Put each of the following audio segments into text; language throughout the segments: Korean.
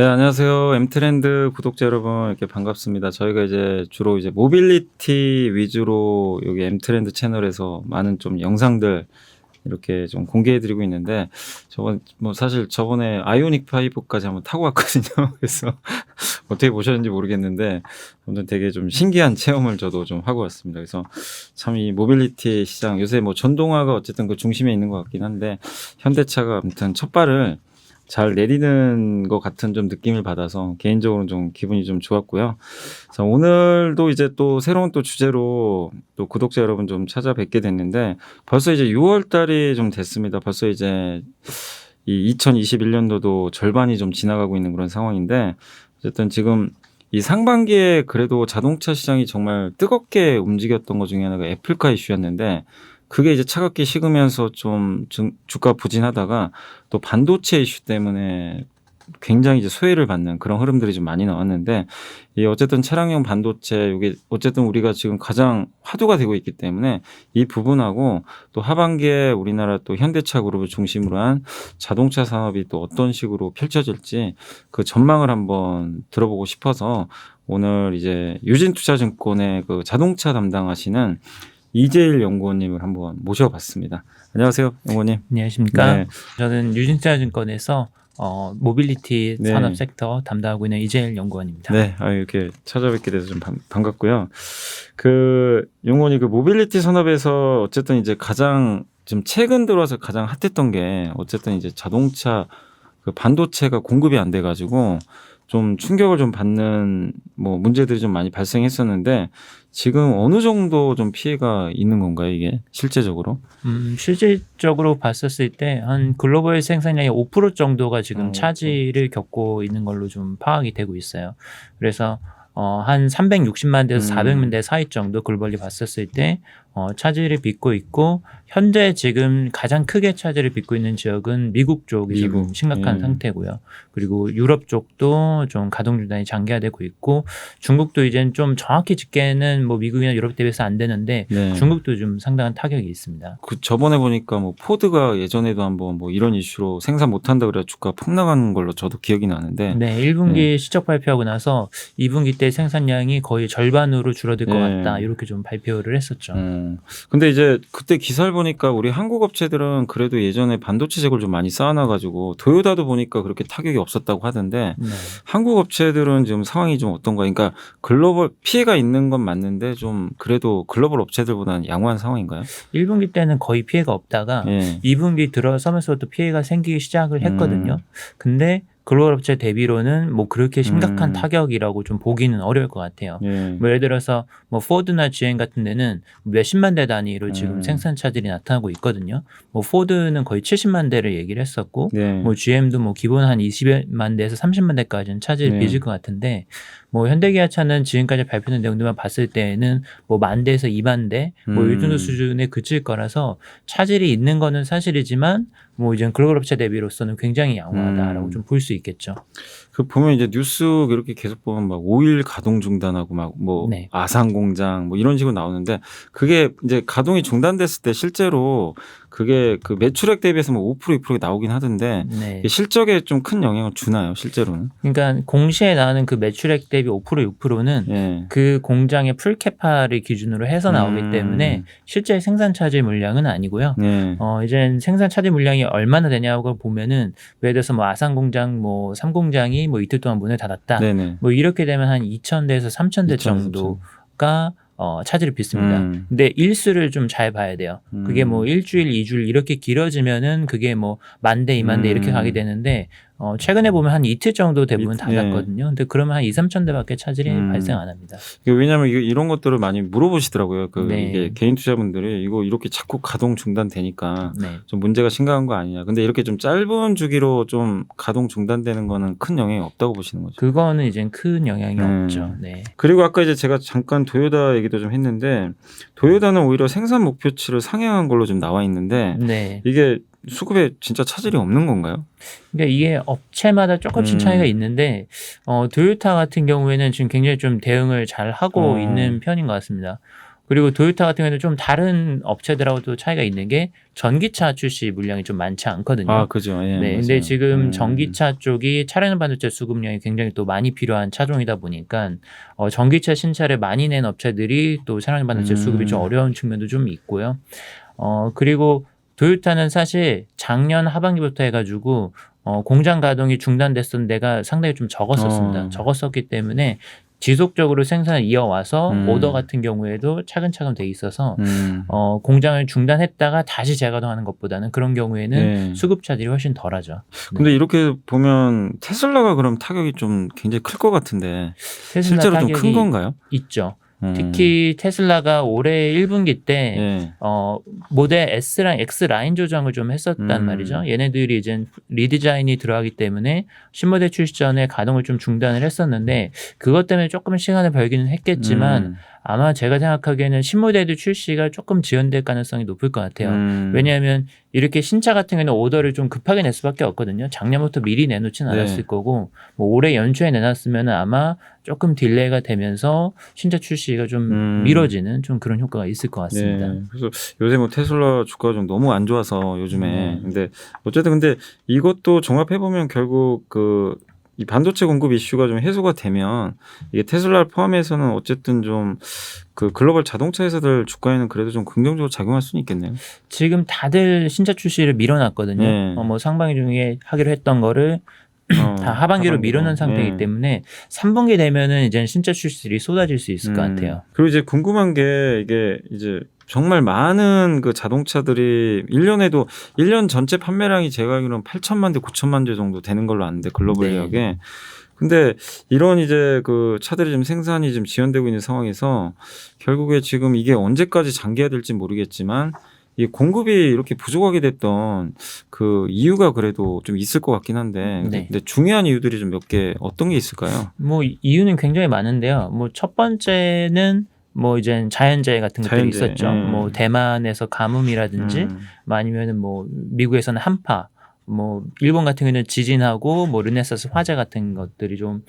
네, 안녕하세요. 엠트렌드 구독자 여러분, 이렇게 반갑습니다. 저희가 이제 주로 이제 모빌리티 위주로 여기 엠트렌드 채널에서 많은 좀 영상들 이렇게 좀 공개해드리고 있는데, 사실 저번에 아이오닉 5까지 한번 타고 왔거든요. 그래서 어떻게 보셨는지 모르겠는데, 아무튼 되게 좀 신기한 체험을 저도 좀 하고 왔습니다. 그래서 참 이 모빌리티 시장, 요새 뭐 전동화가 어쨌든 그 중심에 있는 것 같긴 한데, 현대차가 아무튼 첫 발을 잘 내리는 것 같은 좀 느낌을 받아서 개인적으로는 좀 기분이 좀 좋았고요. 그래서 오늘도 이제 또 새로운 또 주제로 또 구독자 여러분 좀 찾아뵙게 됐는데, 벌써 이제 6월 달이 좀 됐습니다. 벌써 이제 이 2021년도도 절반이 좀 지나가고 있는 그런 상황인데, 어쨌든 지금 이 상반기에 그래도 자동차 시장이 정말 뜨겁게 움직였던 것 중에 하나가 애플카 이슈였는데, 그게 이제 차갑게 식으면서 좀 주가 부진하다가 또 반도체 이슈 때문에 굉장히 이제 소외를 받는 그런 흐름들이 좀 많이 나왔는데, 이 어쨌든 차량용 반도체, 이게 어쨌든 우리가 지금 가장 화두가 되고 있기 때문에 이 부분하고 또 하반기에 우리나라 또 현대차 그룹을 중심으로 한 자동차 산업이 또 어떤 식으로 펼쳐질지 그 전망을 한번 들어보고 싶어서 오늘 이제 유진투자증권의 그 자동차 담당하시는 이재일 연구원님을 한번 모셔봤습니다. 안녕하세요, 연구원님. 안녕하십니까. 네. 저는 유진투자증권에서 모빌리티 네. 산업 섹터 담당하고 있는 이재일 연구원입니다. 네, 이렇게 찾아뵙게 돼서 좀 반갑고요. 그 연구원이 그 모빌리티 산업에서 어쨌든 이제 가장 좀 최근 들어와서 가장 핫했던 게 어쨌든 이제 자동차 그 반도체가 공급이 안 돼가지고 좀 충격을 좀 받는 뭐 문제들이 좀 많이 발생했었는데, 지금 어느 정도 좀 피해가 있는 건가요, 이게 실제적으로? 실질적으로 봤었을 때 한 글로벌 생산량의 5% 정도가 지금 5%. 차질을 겪고 있는 걸로 좀 파악이 되고 있어요. 그래서 한 360만 대에서 400만 대 사이 정도 글로벌리 봤었을 때 차질을 빚고 있고, 현재 지금 가장 크게 차질을 빚고 있는 지역은 미국 쪽이 좀 심각한 상태고요. 그리고 유럽 쪽도 좀 가동 중단이 장기화되고 있고, 중국도 이제는 좀 정확히 집계는 뭐 미국이나 유럽 대비해서 안 되는데 네. 중국도 좀 상당한 타격이 있습니다. 그 저번에 보니까 뭐 포드가 예전에도 한번 뭐 이런 이슈로 생산 못한다 그래 주가 폭락한 걸로 저도 기억이 나는데. 네, 1분기 실적 발표하고 나서 2분기 때 생산량이 거의 절반으로 줄어들 것 같다, 이렇게 좀 발표를 했었죠. 근데 이제 그때 기사를 보니까 우리 한국 업체들은 그래도 예전에 반도체 재고를 좀 많이 쌓아놔가지고 도요타도 보니까 그렇게 타격이 없었다고 하던데, 네. 한국 업체들은 지금 상황이 좀 어떤가? 그러니까 글로벌 피해가 있는 건 맞는데 좀 그래도 글로벌 업체들보다는 양호한 상황인가요? 1분기 때는 거의 피해가 없다가 2분기 들어서면서부터 피해가 생기기 시작을 했거든요. 근데 글로벌 업체 대비로는 뭐 그렇게 심각한 타격이라고 좀 보기는 어려울 것 같아요. 뭐 예를 들어서 뭐 포드나 GM 같은 데는 몇십만 대 단위로 지금 생산 차질이 나타나고 있거든요. 뭐 포드는 거의 70만 대를 얘기를 했었고, 뭐 GM도 뭐 기본 한 20만 대에서 30만 대까지는 차질을 빚을 것 같은데, 뭐 현대기아차는 지금까지 발표된 내용들만 봤을 때에는 뭐 10,000대에서 20,000대 뭐 이 정도 수준에 그칠 거라서 차질이 있는 거는 사실이지만, 뭐 이제 글로벌 업체 대비로서는 굉장히 양호하다라고 좀 볼 수 있겠죠. 그 보면 이제 뉴스 이렇게 계속 보면 막 5일 가동 중단하고 막 뭐 네. 아산 공장 뭐 이런 식으로 나오는데, 그게 이제 가동이 중단됐을 때 실제로 그게 그 매출액 대비해서 뭐 5% 2% 나오긴 하던데, 네. 실적에 좀 큰 영향을 주나요, 실제로는? 그러니까 공시에 나오는 그 매출액 대비 5% 6%는 그 공장의 풀캐파를 기준으로 해서 나오기 때문에 실제 생산 차질 물량은 아니고요. 이제 생산 차질 물량이 얼마나 되냐고 보면은, 예를 들어서 뭐 아산 공장 뭐 3공장이 뭐 이틀 동안 문을 닫았다. 뭐 이렇게 되면 한 2,000대에서 3,000대 정도가 차질을 빚습니다. 근데 일수를 좀 잘 봐야 돼요. 그게 뭐 일주일, 2주일 이렇게 길어지면은 그게 뭐 10,000대, 20,000대 이렇게 가게 되는데, 최근에 보면 한 이틀 정도 대부분 닫았거든요. 근데 그러면 한 2,000~3,000대밖에 차질이 발생 안 합니다. 왜냐하면 이런 것들을 많이 물어보시더라고요. 네. 이게 개인 투자분들이 이거 이렇게 자꾸 가동 중단되니까 네. 좀 문제가 심각한 거 아니냐. 근데 이렇게 좀 짧은 주기로 좀 가동 중단되는 거는 큰 영향이 없다고 보시는 거죠. 그거는 이제 큰 영향이 없죠. 네. 그리고 아까 이제 제가 잠깐 도요타 얘기도 좀 했는데, 도요타는 오히려 생산 목표치를 상향한 걸로 좀 나와 있는데, 네. 이게 수급에 진짜 차질이 없는 건가요? 그러니까 이게 업체마다 조금씩 차이가 있는데, 도요타 같은 경우에는 지금 굉장히 좀 대응을 잘 하고 있는 편인 것 같습니다. 그리고 토요타 같은 경우는 좀 다른 업체들하고도 차이가 있는 게 전기차 출시 물량이 좀 많지 않거든요. 아, 그죠. 예, 네, 맞아요. 근데 지금 전기차 쪽이 차량 반도체 수급량이 굉장히 또 많이 필요한 차종이다 보니까 전기차 신차를 많이 낸 업체들이 또 차량 반도체 수급이 좀 어려운 측면도 좀 있고요. 그리고 토요타는 사실 작년 하반기부터 해가지고 공장 가동이 중단됐던 데가 상당히 좀 적었었습니다. 적었었기 때문에 지속적으로 생산을 이어와서 오더 같은 경우에도 차근차근 돼 있어서 공장을 중단했다가 다시 재가동하는 것보다는 그런 경우에는 네. 수급차들이 훨씬 덜하죠. 근데 이렇게 보면 테슬라가 그럼 타격이 좀 굉장히 클 것 같은데 테슬라 실제로 좀 큰 타격이 건가요? 있죠. 특히 테슬라가 올해 1분기 때 예. 모델 S랑 X 라인 조정을 좀 했었단 말이죠. 얘네들이 이제 리디자인이 들어가기 때문에 신모델 출시 전에 가동을 좀 중단을 했었는데 그것 때문에 조금 시간을 벌기는 했겠지만 아마 제가 생각하기에는 신모델도 출시가 조금 지연될 가능성이 높을 것 같아요. 왜냐하면 이렇게 신차 같은 경우는 오더를 좀 급하게 낼 수밖에 없거든요. 작년부터 미리 내놓지는 않았을 거고 뭐 올해 연초에 내놨으면 아마 조금 딜레이가 되면서 신차 출시가 좀 미뤄지는 좀 그런 효과가 있을 것 같습니다. 네. 그래서 요새 뭐 테슬라 주가가 좀 너무 안 좋아서 요즘에 근데 어쨌든 근데 이것도 종합해 보면 결국 이 반도체 공급 이슈가 좀 해소가 되면 이게 테슬라를 포함해서는 어쨌든 좀 그 글로벌 자동차 회사들 주가에는 그래도 좀 긍정적으로 작용할 수는 있겠네요. 지금 다들 신차 출시를 밀어놨거든요. 네. 뭐 상반기 중에 하기로 했던 거를 다 하반기로 밀어놓은 상태이기 때문에 3분기 되면은 이제 신차 출시들이 쏟아질 수 있을 것 같아요. 그리고 이제 궁금한 게 이게 이제 정말 많은 그 자동차들이 1년 전체 판매량이 제가 알기로는 8천만 대, 9천만 대 정도 되는 걸로 아는데 글로벌 대역에. 근데 이런 이제 그 차들이 지금 생산이 좀 지연되고 있는 상황에서 결국에 지금 이게 언제까지 장기화될지 모르겠지만 이 공급이 이렇게 부족하게 됐던 그 이유가 그래도 좀 있을 것 같긴 한데 근데 중요한 이유들이 좀 몇 개 어떤 게 있을까요? 뭐 이유는 굉장히 많은데요. 뭐 첫 번째는 뭐 이제 자연재해 같은 것들이 있었죠. 뭐 대만에서 가뭄이라든지 아니면은 뭐 미국에서는 한파, 뭐 일본 같은 경우는 지진하고 뭐 르네사스 화재 같은 것들이 좀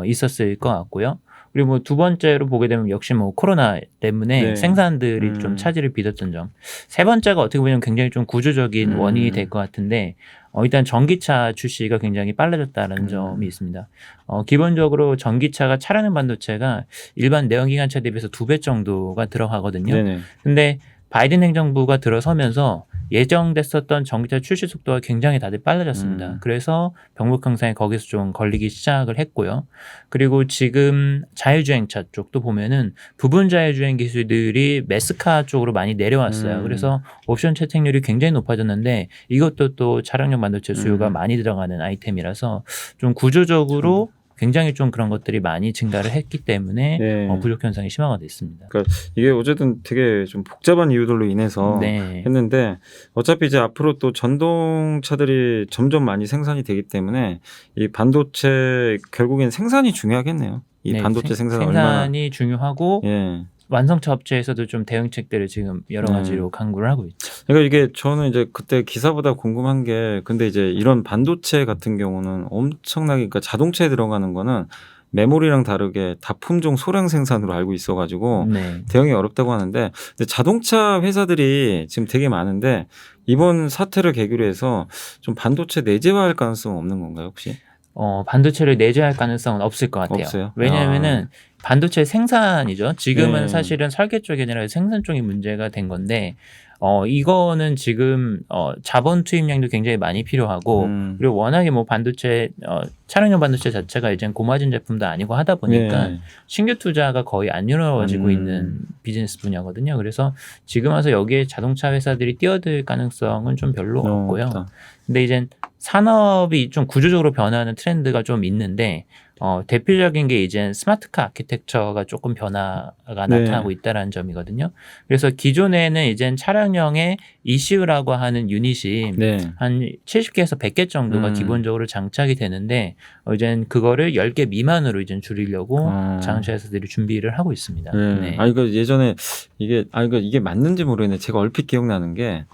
있었을 것 같고요. 그리고 뭐 두 번째로 보게 되면 역시 뭐 코로나 때문에 생산들이 좀 차질을 빚었던 점. 세 번째가 어떻게 보면 굉장히 좀 구조적인 원인이 될 것 같은데 일단 전기차 출시가 굉장히 빨라졌다는 점이 있습니다. 기본적으로 전기차가 차량용 반도체가 일반 내연기관차 대비해서 2배 정도가 들어가거든요. 근데 바이든 행정부가 들어서면서 예정됐었던 전기차 출시 속도가 굉장히 다들 빨라졌습니다. 그래서 병목 형상이 거기서 좀 걸리기 시작을 했고요. 그리고 지금 자율주행차 쪽도 보면은 부분 자율주행 기술들이 매스카 쪽으로 많이 내려왔어요. 그래서 옵션 채택률이 굉장히 높아졌는데 이것도 또 차량용 반도체 수요가 많이 들어가는 아이템이라서 좀 구조적으로 굉장히 좀 그런 것들이 많이 증가를 했기 때문에 부족 현상이 심화가 됐습니다. 그러니까 이게 어쨌든 되게 좀 복잡한 이유들로 인해서 했는데 어차피 이제 앞으로 또 전동차들이 점점 많이 생산이 되기 때문에 이 반도체 결국엔 생산이 중요하겠네요. 이 반도체 생산이 얼마나 중요하고 완성차 업체에서도 좀 대응책들을 지금 여러 가지로 강구를 하고 있죠. 그러니까 이게 저는 이제 그때 기사보다 궁금한 게 근데 이제 이런 반도체 같은 경우는 엄청나게 그러니까 자동차에 들어가는 거는 메모리랑 다르게 다품종 소량 생산으로 알고 있어가지고 대응이 어렵다고 하는데 근데 자동차 회사들이 지금 되게 많은데 이번 사태를 계기로 해서 좀 반도체 내재화할 가능성은 없는 건가요 혹시? 반도체를 내재할 가능성은 없을 것 같아요. 없어요? 왜냐하면은 반도체 생산이죠. 지금은 사실은 설계 쪽이 아니라 생산 쪽이 문제가 된 건데 이거는 지금 자본 투입량도 굉장히 많이 필요하고 그리고 워낙에 뭐 반도체 차량용 반도체 자체가 이제 고마진 제품도 아니고 하다 보니까 신규 투자가 거의 안 이루어지고 있는 비즈니스 분야거든요. 그래서 지금 와서 여기에 자동차 회사들이 뛰어들 가능성은 좀 별로 없고요. 근데 이제 산업이 좀 구조적으로 변화하는 트렌드가 좀 있는데 대표적인 게 이제 스마트카 아키텍처가 조금 변화가 나타나고 있다는 점이거든요. 그래서 기존에는 이제 차량형의 ECU라고 하는 유닛이 한 70개에서 100개 정도가 기본적으로 장착이 되는데 이제 그거를 10개 미만으로 이제 줄이려고 자동차 회사들이 준비를 하고 있습니다. 이거 예전에 이게 맞는지 모르겠는데 제가 얼핏 기억나는 게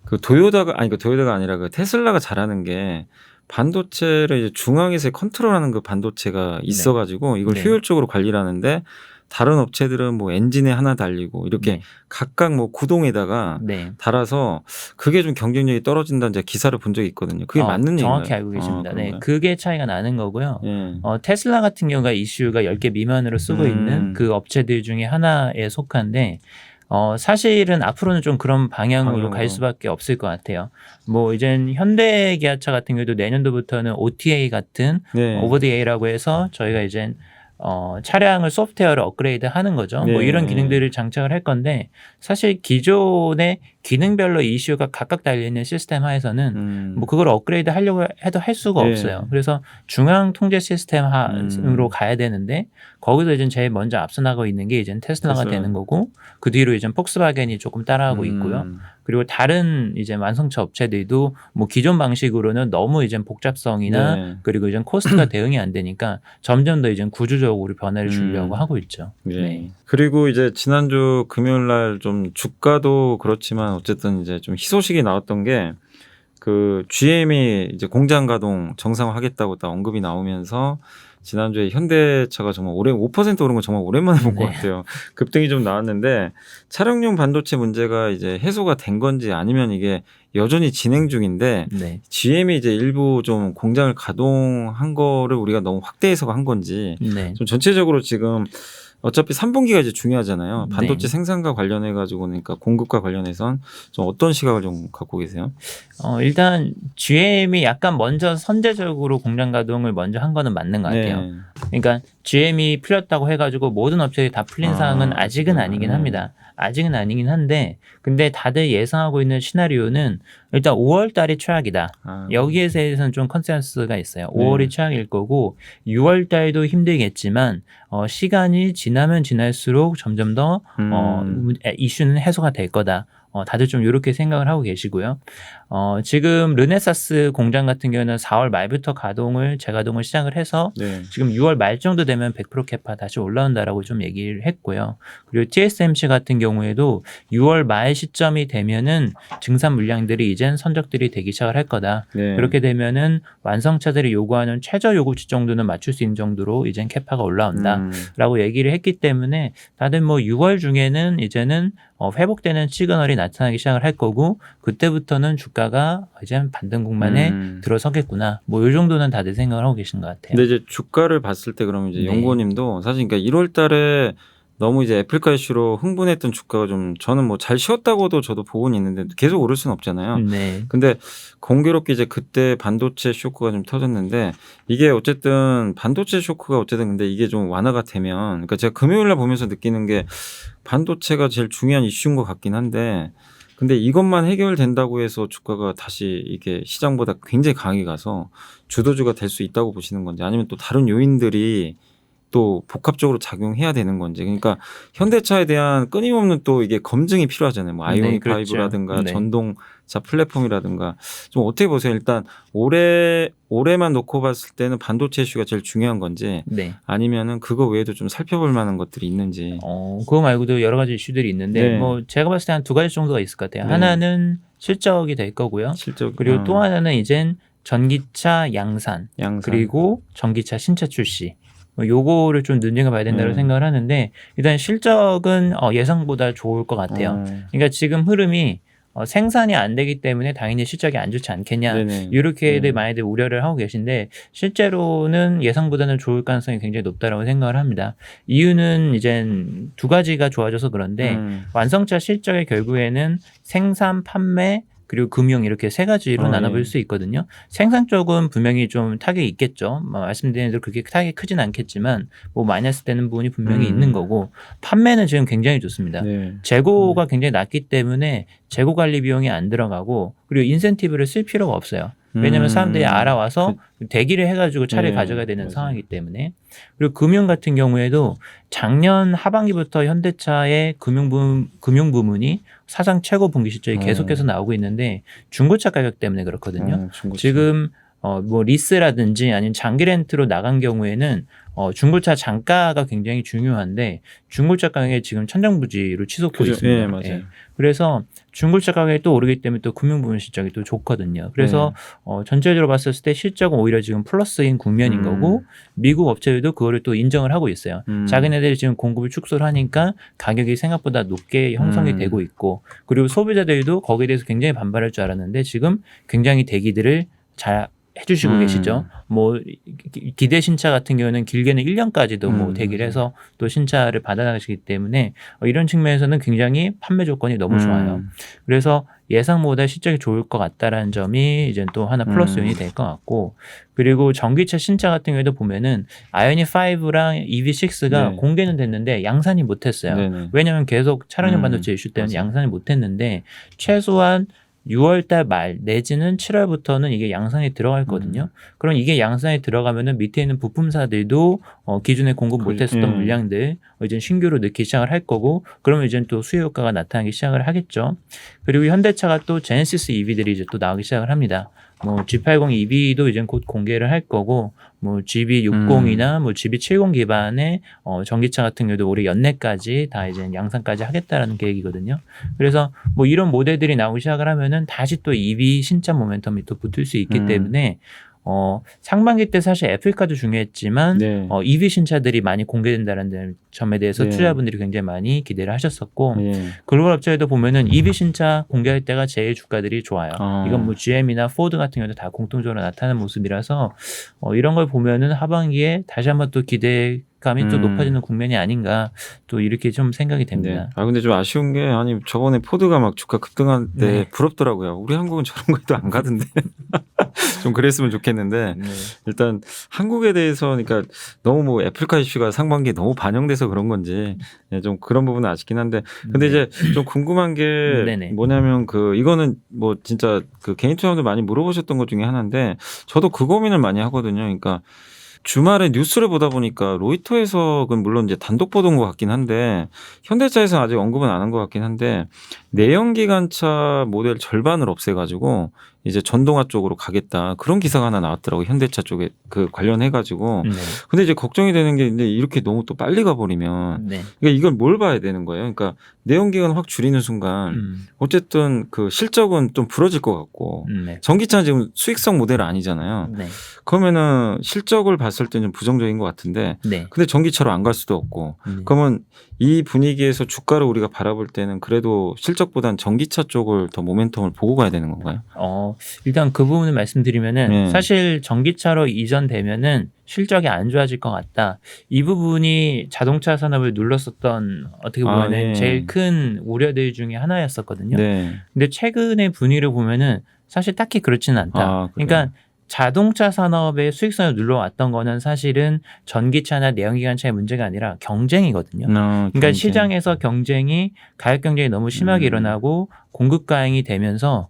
그 도요타가 아니라 그 테슬라가 잘하는 게 반도체를 이제 중앙에서 컨트롤하는 그 반도체가 있어가지고 이걸 효율적으로 관리를 하는데 다른 업체들은 뭐 엔진에 하나 달리고 이렇게 네. 각각 뭐 구동에다가 네. 달아서 그게 좀 경쟁력이 떨어진다는 이제 기사를 본 적이 있거든요. 그게 맞는 얘기인가요? 정확히 알고 계십니다. 네, 그게 차이가 나는 거고요. 예. 테슬라 같은 경우가 이슈가 10개 미만으로 쓰고 있는 그 업체들 중에 하나에 속한데 사실은 앞으로는 좀 그런 방향으로 갈 수밖에 없을 것 같아요. 뭐 이젠 현대기아차 같은 경우도 내년도부터는 OTA 같은 네. 오버 디 에이라고 해서 저희가 이젠 차량을 소프트웨어를 업그레이드 하는 거죠. 네. 뭐 이런 기능들을 장착을 할 건데 사실 기존의 기능별로 이슈가 각각 달려있는 시스템 하에서는 뭐 그걸 업그레이드 하려고 해도 할 수가 네. 없어요. 그래서 중앙 통제 시스템으로 가야 되는데 거기서 이제 제일 먼저 앞서 나가고 있는 게 이제 테슬라가 되는 거고 그 뒤로 이제 폭스바겐이 조금 따라가고 있고요. 그리고 다른 이제 완성차 업체들도 뭐 기존 방식으로는 너무 이제 복잡성이나 네. 그리고 이제 코스트가 대응이 안 되니까 점점 더 이제 구조적으로 변화를 주려고 하고 있죠. 네. 네. 그리고 이제 지난주 금요일 날 좀 주가도 그렇지만 어쨌든 이제 좀 희소식이 나왔던 게 그 GM이 이제 공장 가동 정상화하겠다고 딱 언급이 나오면서 지난주에 현대차가 정말 5% 오른 거 정말 오랜만에 본 것 같아요. 급등이 좀 나왔는데 차량용 반도체 문제가 이제 해소가 된 건지 아니면 이게 여전히 진행 중인데 네. GM이 이제 일부 좀 공장을 가동한 거를 우리가 너무 확대 해석한 건지 네. 좀 전체적으로 지금 어차피 3분기가 이제 중요하잖아요. 반도체 네. 생산과 관련해 가지고 그러니까 공급과 관련해선 좀 어떤 시각을 좀 갖고 계세요? 일단 GM이 약간 먼저 선제적으로 공장 가동을 먼저 한 거는 맞는 것 같아요. 네. 그러니까 GM이 풀렸다고 해가지고 모든 업체들이 다 풀린 상황은 아직은 아니긴 합니다. 아직은 아니긴 한데 근데 다들 예상하고 있는 시나리오는 일단 5월 달이 최악이다. 여기에 대해서는 좀 컨센서스가 있어요. 5월이 최악일 거고 6월 달도 힘들겠지만 시간이 지나면 지날수록 점점 더 이슈는 해소가 될 거다. 다들 좀 이렇게 생각을 하고 계시고요. 지금 르네사스 공장 같은 경우는 4월 말부터 재가동을 시작을 해서 지금 6월 말 정도 되면 100% 캐파 다시 올라온다라고 좀 얘기를 했고요. 그리고 TSMC 같은 경우에도 6월 말 시점이 되면은 증산 물량들이 이젠 선적들이 되기 시작을 할 거다. 그렇게 되면은 완성차들이 요구하는 최저 요구치 정도는 맞출 수 있는 정도로 이젠 캐파가 올라온다라고 얘기를 했기 때문에 다들 뭐 6월 중에는 이제는 회복되는 시그널이 나타나기 시작을 할 거고 그때부터는 주가가 이제 반등 국면에 들어서겠구나. 뭐 이 정도는 다들 생각을 하고 계신 것 같아요. 근데 이제 주가를 봤을 때 그러면 이제 연구원님도 사실 그러니까 1월달에 너무 이제 애플카 이슈로 흥분했던 주가가 좀 저는 뭐 잘 쉬었다고도 저도 보고는 있는데 계속 오를 수는 없잖아요. 근데 공교롭게 이제 그때 반도체 쇼크가 좀 터졌는데 이게 어쨌든 반도체 쇼크가 어쨌든 근데 이게 좀 완화가 되면 그러니까 제가 금요일날 보면서 느끼는 게 반도체가 제일 중요한 이슈인 것 같긴 한데 근데 이것만 해결된다고 해서 주가가 다시 이게 시장보다 굉장히 강하게 가서 주도주가 될 수 있다고 보시는 건지 아니면 또 다른 요인들이 또 복합적으로 작용해야 되는 건지 그러니까 현대차에 대한 끊임없는 또 이게 검증이 필요하잖아요. 뭐 아이오닉 5라든가 전동차 플랫폼이라든가 좀 어떻게 보세요? 일단 올해만 놓고 봤을 때는 반도체 이슈가 제일 중요한 건지 아니면은 그거 외에도 좀 살펴볼 만한 것들이 있는지. 그거 말고도 여러 가지 이슈들이 있는데 뭐 제가 봤을 때 한 두 가지 정도가 있을 것 같아요. 하나는 실적이 될 거고요. 그리고 또 하나는 이젠 전기차 양산. 그리고 전기차 신차 출시. 요거를 좀 눈여겨봐야 된다고 생각을 하는데 일단 실적은 예상보다 좋을 것 같아요. 그러니까 지금 흐름이 생산이 안 되기 때문에 당연히 실적이 안 좋지 않겠냐 이렇게들 많이들 우려를 하고 계신데 실제로는 예상보다는 좋을 가능성이 굉장히 높다라고 생각을 합니다. 이유는 이제 두 가지가 좋아져서 그런데 완성차 실적의 결국에는 생산, 판매 그리고 금융 이렇게 세 가지로 나눠볼 수 있거든요. 생산 쪽은 분명히 좀 타격이 있겠죠. 말씀드린 대로 그렇게 타격이 크진 않겠지만 뭐 마이너스 되는 부분이 분명히 있는 거고 판매는 지금 굉장히 좋습니다. 재고가 굉장히 낮기 때문에 재고 관리 비용이 안 들어가고 그리고 인센티브를 쓸 필요가 없어요. 왜냐하면 사람들이 알아와서 대기를 해가지고 차를 가져가야 되는 상황이기 때문에. 그리고 금융 같은 경우에도 작년 하반기부터 현대차의 금융 부문이 사상 최고 분기 실적이 계속해서 나오고 있는데 중고차 가격 때문에 그렇거든요. 지금 뭐 리스라든지 아니면 장기 렌트로 나간 경우에는 중고차 단가가 굉장히 중요한데 중고차 가격이 지금 천정부지로 치솟고 있습니다. 그래서 중고차 가격이 또 오르기 때문에 또 금융 부문 실적이 또 좋거든요. 그래서 전체적으로 봤을 때 실적은 오히려 지금 플러스인 국면인 거고 미국 업체들도 그거를 또 인정을 하고 있어요. 자기네들이 지금 공급을 축소를 하니까 가격이 생각보다 높게 형성이 되고 있고 그리고 소비자들도 거기에 대해서 굉장히 반발할 줄 알았는데 지금 굉장히 대기들을 잘 해주시고 계시죠. 뭐 기대 신차 같은 경우는 길게는 1년까지도 뭐 대기를 해서 또 신차를 받아가시기 때문에 이런 측면에서는 굉장히 판매 조건이 너무 좋아요. 그래서 예상보다 실적이 좋을 것 같다라는 점이 이제 또 하나 플러스 요인이 될 것 같고 그리고 전기차 신차 같은 경우에도 보면은 아이오닉 5랑 EV6가 공개는 됐는데 양산이 못했어요. 왜냐하면 계속 차량용 반도체 이슈 때문에 양산이 못했는데 최소한 6월달 말 내지는 7월부터는 이게 양산에 들어갈 거든요. 그럼 이게 양산에 들어가면은 밑에 있는 부품사들도 기존에 공급 못했었던 물량들 이제 신규로 넣기 시작을 할 거고, 그러면 이제 또 수요 효과가 나타나기 시작을 하겠죠. 그리고 현대차가 또 제네시스 EV들이 이제 또 나오기 시작을 합니다. 뭐 G80 EV도 이제 곧 공개를 할 거고, 뭐 GB60이나 뭐 GB70 기반의 전기차 같은 경우도 올해 연내까지 다 이제 양산까지 하겠다라는 계획이거든요. 그래서 뭐 이런 모델들이 나오기 시작을 하면은 다시 또 EV 신차 모멘텀이 또 붙을 수 있기 때문에 상반기 때 사실 애플카도 중요했지만 EV 신차들이 많이 공개된다는 점에 대해서 투자자분들이 굉장히 많이 기대를 하셨었고 글로벌 업체에도 보면은 EV 신차 공개할 때가 제일 주가들이 좋아요. 이건 뭐 GM이나 포드 같은 경우도 다 공통적으로 나타나는 모습이라서 이런 걸 보면은 하반기에 다시 한번 또 기대감이 또 높아지는 국면이 아닌가 또 이렇게 좀 생각이 됩니다. 아 근데 좀 아쉬운 게 아니 저번에 포드가 막 주가 급등할 때 부럽더라고요. 우리 한국은 저런 것도 안 가던데. 좀 그랬으면 좋겠는데 일단 한국에 대해서 그러니까 너무 뭐 애플카 이슈가 상반기에 너무 반영돼서 그런 건지 좀 그런 부분은 아쉽긴 한데 근데 이제 좀 궁금한 게 뭐냐면 그 이거는 뭐 진짜 그 개인 투자자들 많이 물어보셨던 것 중에 하나인데 저도 그 고민을 많이 하거든요. 그러니까 주말에 뉴스를 보다 보니까 로이터에서 물론 이제 단독 보도인 것 같긴 한데 현대차에서는 아직 언급은 안 한 것 같긴 한데 내연기관차 모델 절반을 없애가지고 이제 전동화 쪽으로 가겠다 그런 기사가 하나 나왔더라고요. 현대차 쪽에 그 관련해가지고. 근데 이제 걱정이 되는 게 이제 이렇게 너무 또 빨리 가버리면 그러니까 이걸 뭘 봐야 되는 거예요. 그러니까 내연기관 확 줄이는 순간 어쨌든 그 실적은 좀 부러질 것 같고 전기차는 지금 수익성 모델 아니잖아요. 그러면은 실적을 봤을 때는 부정적인 것 같은데 근데 전기차로 안 갈 수도 없고 그러면 이 분위기에서 주가를 우리가 바라볼 때는 그래도 실적보단 전기차 쪽을 더 모멘텀을 보고 가야 되는 건가요? 일단 그 부분을 말씀드리면은 사실 전기차로 이전되면은 실적이 안 좋아질 것 같다. 이 부분이 자동차 산업을 눌렀었던 어떻게 보면은 제일 큰 우려들 중에 하나였었거든요. 근데 최근의 분위기를 보면은 사실 딱히 그렇지는 않다. 그러니까 자동차 산업의 수익성을 눌러왔던 거는 사실은 전기차나 내연기관차의 문제가 아니라 경쟁이거든요. 그러니까 시장에서 경쟁이 가격 경쟁이 너무 심하게 일어나고 공급 과잉이 되면서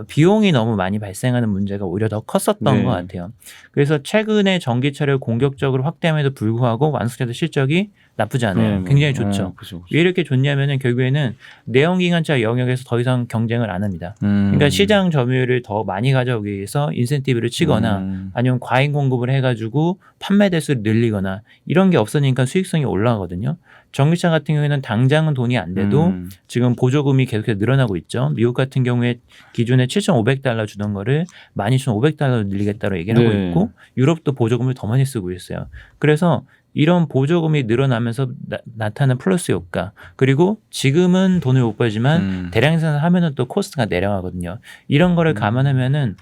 비용이 너무 많이 발생하는 문제가 오히려 더 컸었던 것 같아요. 그래서 최근에 전기차를 공격적으로 확대함에도 불구하고 완숙제도 실적이 나쁘지 않아요. 굉장히 좋죠. 왜 이렇게 좋냐면은 결국에는 내연기관차 영역에서 더 이상 경쟁을 안 합니다. 그러니까 시장 점유율을 더 많이 가져오기 위해서 인센티브를 치거나 아니면 과잉 공급을 해가지고 판매 대수를 늘리거나 이런 게 없으니까 수익성이 올라가거든요. 전기차 같은 경우에는 당장은 돈이 안 돼도 지금 보조금이 계속해서 늘어나고 있죠. 미국 같은 경우에 기존에 7,500달러 주던 거를 12,500달러로 늘리겠다고 얘기를 하고 있고 유럽도 보조금을 더 많이 쓰고 있어요. 그래서 이런 보조금이 늘어나면서 나타나는 플러스 효과 그리고 지금은 돈을 못 벌지만 대량 생산하면은 또 코스트가 내려가거든요. 이런 거를 감안하면은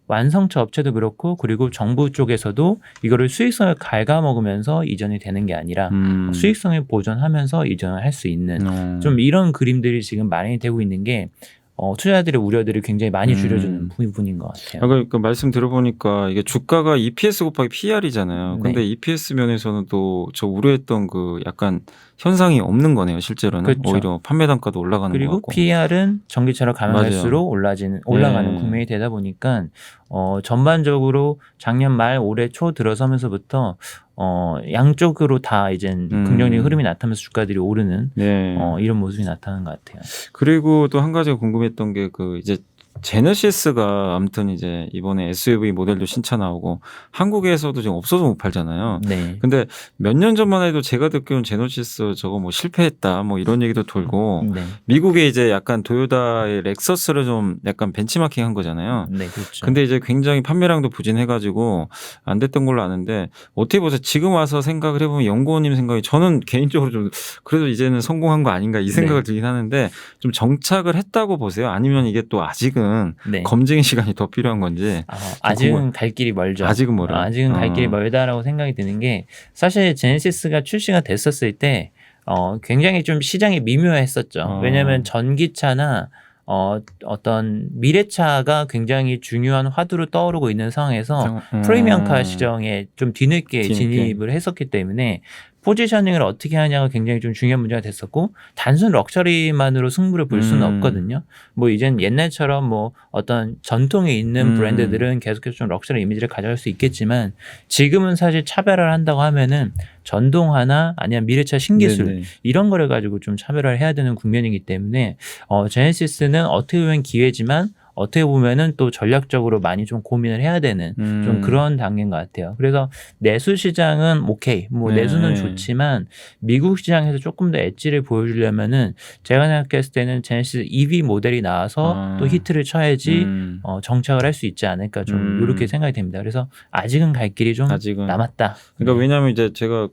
완성차 업체도 그렇고 그리고 정부 쪽에서도 이거를 수익성을 갉아먹으면서 이전이 되는 게 아니라 수익성을 보존하면서 이전을 할 수 있는 좀 이런 그림들이 지금 마련이 되고 있는 게 투자자들의 우려들을 굉장히 많이 줄여주는 부분인 것 같아요. 그러니까 말씀 들어보니까 이게 주가가 EPS 곱하기 PR이잖아요. 근데 EPS 면에서는 또 저 우려했던 그 약간 현상이 없는 거네요. 실제로는 그렇죠. 오히려 판매 단가도 올라가는 그리고 것 같고. PR은 전기차로 가면 갈수록 올라가는 국면이 되다 보니까 전반적으로 작년 말 올해 초 들어서면서부터 양쪽으로 다 이제 긍정적인 흐름이 나타나면서 주가들이 오르는 이런 모습이 나타나는 것 같아요. 그리고 또 한 가지가 궁금했던 게 그 이제 제네시스가 아무튼 이제 이번에 SUV 모델도 신차 나오고 한국에서도 지금 없어서 못 팔잖아요. 네. 근데 몇 년 전만 해도 제가 듣기로는 제네시스 저거 뭐 실패했다 뭐 이런 얘기도 돌고 네. 미국에 이제 약간 도요타의 렉서스를 좀 약간 벤치마킹 한 거잖아요. 네, 그렇죠. 근데 이제 굉장히 판매량도 부진해가지고 안 됐던 걸로 아는데 어떻게 보세요? 지금 와서 생각을 해보면 연구원님 생각이 저는 개인적으로 좀 그래도 이제는 성공한 거 아닌가 이 생각을 들긴 하는데 좀 정착을 했다고 보세요? 아니면 이게 또 아직은 검증의 시간이 더 필요한 건지. 아직은 갈 길이 멀죠. 아직은 멀어요. 아직은 갈 길이 멀다라고 생각이 드는 게 사실 제네시스가 출시가 됐었을 때 굉장히 좀 시장이 미묘했었죠. 왜냐하면 전기차나 어떤 미래차가 굉장히 중요한 화두로 떠오르고 있는 상황에서 프리미엄카 시장에 좀 뒤늦게 진입을 했었기 때문에 포지셔닝을 어떻게 하냐가 굉장히 좀 중요한 문제가 됐었고 단순 럭셔리만으로 승부를 볼 수는 없거든요. 뭐 이젠 옛날처럼 뭐 어떤 전통이 있는 브랜드들은 계속해서 좀 럭셔리 이미지를 가져갈 수 있겠지만 지금은 사실 차별화를 한다고 하면은 전동화나 아니면 미래차 신기술 네네. 이런 거를 가지고 좀 차별화를 해야 되는 국면이기 때문에 제네시스는 어떻게 보면 기회지만 어떻게 보면은 또 전략적으로 많이 좀 고민을 해야 되는 좀 그런 단계인 것 같아요. 그래서 내수 시장은 오케이, 뭐 내수는 좋지만 미국 시장에서 조금 더 엣지를 보여주려면은 제가 생각했을 때는 제네시스 EV 모델이 나와서 또 히트를 쳐야지 정착을 할 수 있지 않을까 좀 이렇게 생각이 됩니다. 그래서 아직은 갈 길이 좀 남았다. 그러니까 왜냐하면 이제 제가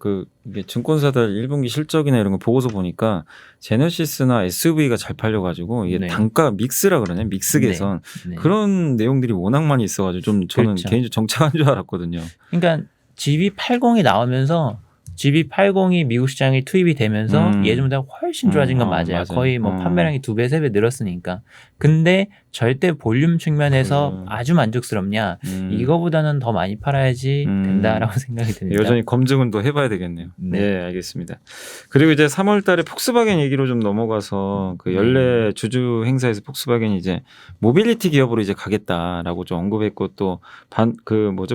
이게 증권사들 1분기 실적이나 이런 거 보고서 보니까 제네시스나 SUV가 잘 팔려가지고 이게 단가 믹스라 그러네 믹스 개선 그런 내용들이 워낙 많이 있어가지고 좀 저는 그렇죠. 개인적으로 정착한 줄 알았거든요. 그러니까 GB80이 나오면서 GB80이 미국 시장에 투입이 되면서 예전보다 훨씬 좋아진 건 맞아요. 거의 뭐 판매량이 2배, 3배 늘었으니까. 근데 절대 볼륨 측면에서 아주 만족스럽냐? 이거보다는 더 많이 팔아야지 된다라고 생각이 듭니다. 여전히 검증은 또 해봐야 되겠네요. 네, 알겠습니다. 그리고 이제 3월달에 폭스바겐 얘기로 좀 넘어가서 그 연례 주주 행사에서 폭스바겐이 이제 모빌리티 기업으로 이제 가겠다라고 좀 언급했고 또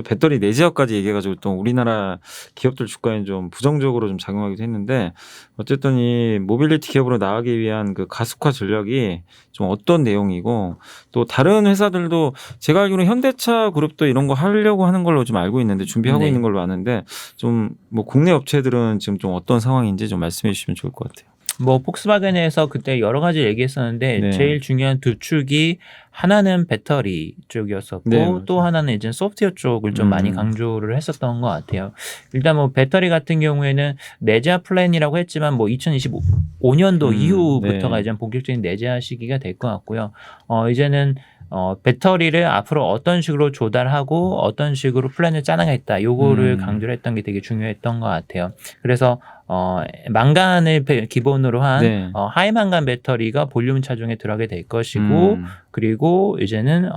배터리 내재화까지 얘기해가지고 또 우리나라 기업들 주가에 좀 부정적으로 좀 작용하기도 했는데 어쨌든 이 모빌리티 기업으로 나가기 위한 그 가속화 전략이 좀 어떤 내용이고 또 다른 회사들도 제가 알기로는 현대차 그룹도 이런 거 하려고 하는 걸로 좀 알고 있는데 준비하고 있는 걸로 아는데 좀 뭐 국내 업체들은 지금 좀 어떤 상황인지 좀 말씀해 주시면 좋을 것 같아요. 뭐 폭스바겐에서 그때 여러 가지 얘기했었는데 제일 중요한 두 축이 하나는 배터리 쪽이었었고 또 하나는 이제 소프트웨어 쪽을 좀 많이 강조를 했었던 것 같아요. 일단 뭐 배터리 같은 경우에는 내재화 플랜이라고 했지만 뭐 2025년도 이후부터가 이제 본격적인 내재화 시기가 될 것 같고요. 이제는 배터리를 앞으로 어떤 식으로 조달하고 어떤 식으로 플랜을 짜나가겠다. 요거를 강조를 했던 게 되게 중요했던 것 같아요. 그래서 망간을 기본으로 한 하이망간 배터리가 볼륨 차종에 들어가게 될 것이고 그리고 이제는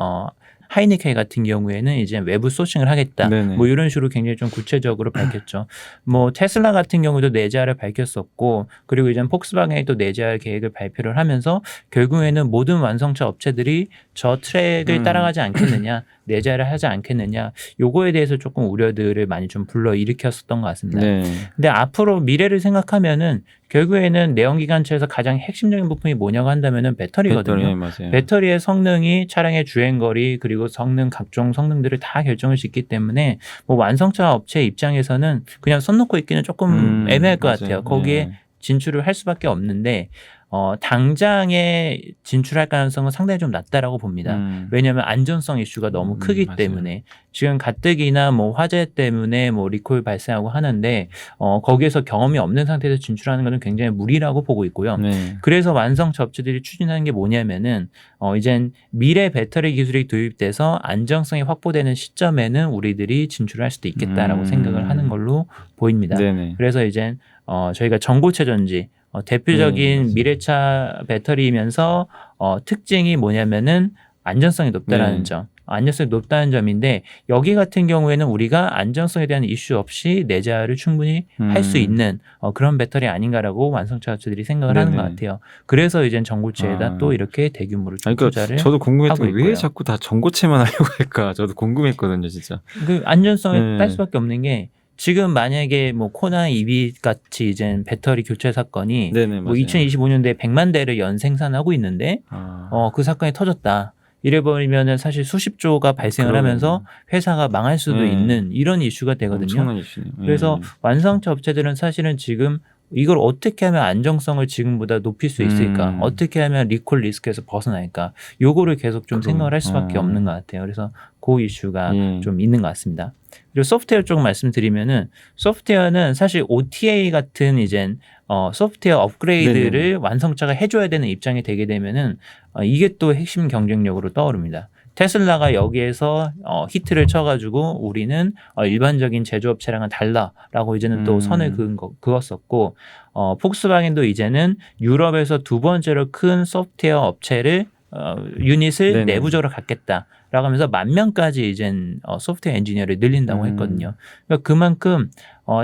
하이니케 같은 경우에는 이제 외부 소싱을 하겠다. 뭐 이런 식으로 굉장히 좀 구체적으로 밝혔죠. 뭐 테슬라 같은 경우도 내재화를 밝혔었고 그리고 이제 폭스바겐이 또 내재화 계획을 발표를 하면서 결국에는 모든 완성차 업체들이 저 트랙을 따라가지 않겠느냐, 내재화를 하지 않겠느냐, 요거에 대해서 조금 우려들을 많이 좀 불러일으켰었던 것 같습니다. 근데 앞으로 미래를 생각하면은 결국에는 내연기관차에서 가장 핵심적인 부품이 뭐냐고 한다면은 배터리거든요. 배터리의 성능이 차량의 주행거리 그리고 성능 각종 성능들을 다 결정할 수 있기 때문에 뭐 완성차 업체 입장에서는 그냥 손 놓고 있기는 조금 애매할 것 같아요. 거기에 진출을 할 수밖에 없는데 당장에 진출할 가능성은 상당히 좀 낮다라고 봅니다. 왜냐하면 안전성 이슈가 너무 크기 때문에 지금 가뜩이나 뭐 화재 때문에 뭐 리콜 발생하고 하는데 거기에서 경험이 없는 상태에서 진출하는 것은 굉장히 무리라고 보고 있고요. 그래서 완성차 업체들이 추진하는 게 뭐냐면은 이젠 미래 배터리 기술이 도입돼서 안정성이 확보되는 시점에는 우리들이 진출할 수도 있겠다라고 생각을 하는 걸로 보입니다. 그래서 이젠 저희가 전고체 전지 대표적인 미래차 배터리이면서 특징이 뭐냐면은 안전성이 높다라는 점. 안전성이 높다는 점인데 여기 같은 경우에는 우리가 안전성에 대한 이슈 없이 내재화를 충분히 할 수 있는 그런 배터리 아닌가라고 완성차 업체들이 생각을 하는 것 같아요. 그래서 이젠 전고체에다 또 이렇게 대규모로 투자를 저도 궁금했던 하고 게 왜 자꾸 다 전고체만 하려고 할까? 저도 궁금했거든요, 진짜. 그 안전성을 딸 수밖에 없는 게 지금 만약에 뭐 코나 EV 같이 이제 배터리 교체 사건이 뭐 2025년도에 100만 대를 연 생산하고 있는데 그 사건이 터졌다. 이래버리면은 사실 수십 조가 발생을 그러네요. 하면서 회사가 망할 수도 네. 있는 이런 이슈가 되거든요. 엄청난 이슈네요. 그래서 완성차 업체들은 사실은 지금 이걸 어떻게 하면 안정성을 지금보다 높일 수 있을까? 어떻게 하면 리콜 리스크에서 벗어날까? 요거를 계속 좀 생각을 할 수밖에 없는 것 같아요. 그래서 그 이슈가 좀 있는 것 같습니다. 그리고 소프트웨어 쪽 말씀드리면은 소프트웨어는 사실 OTA 같은 이젠 소프트웨어 업그레이드를 네네. 완성차가 해줘야 되는 입장이 되게 되면은 이게 또 핵심 경쟁력으로 떠오릅니다. 테슬라가 여기에서 히트를 쳐가지고 우리는 일반적인 제조업체랑은 달라라고 이제는 또 선을 그었었고 폭스바겐도 이제는 유럽에서 두 번째로 큰 소프트웨어 업체를 유닛을 네네. 내부적으로 갖겠다라고 하면서 10,000명까지 이젠 소프트웨어 엔지니어를 늘린다고 했거든요. 그러니까 그만큼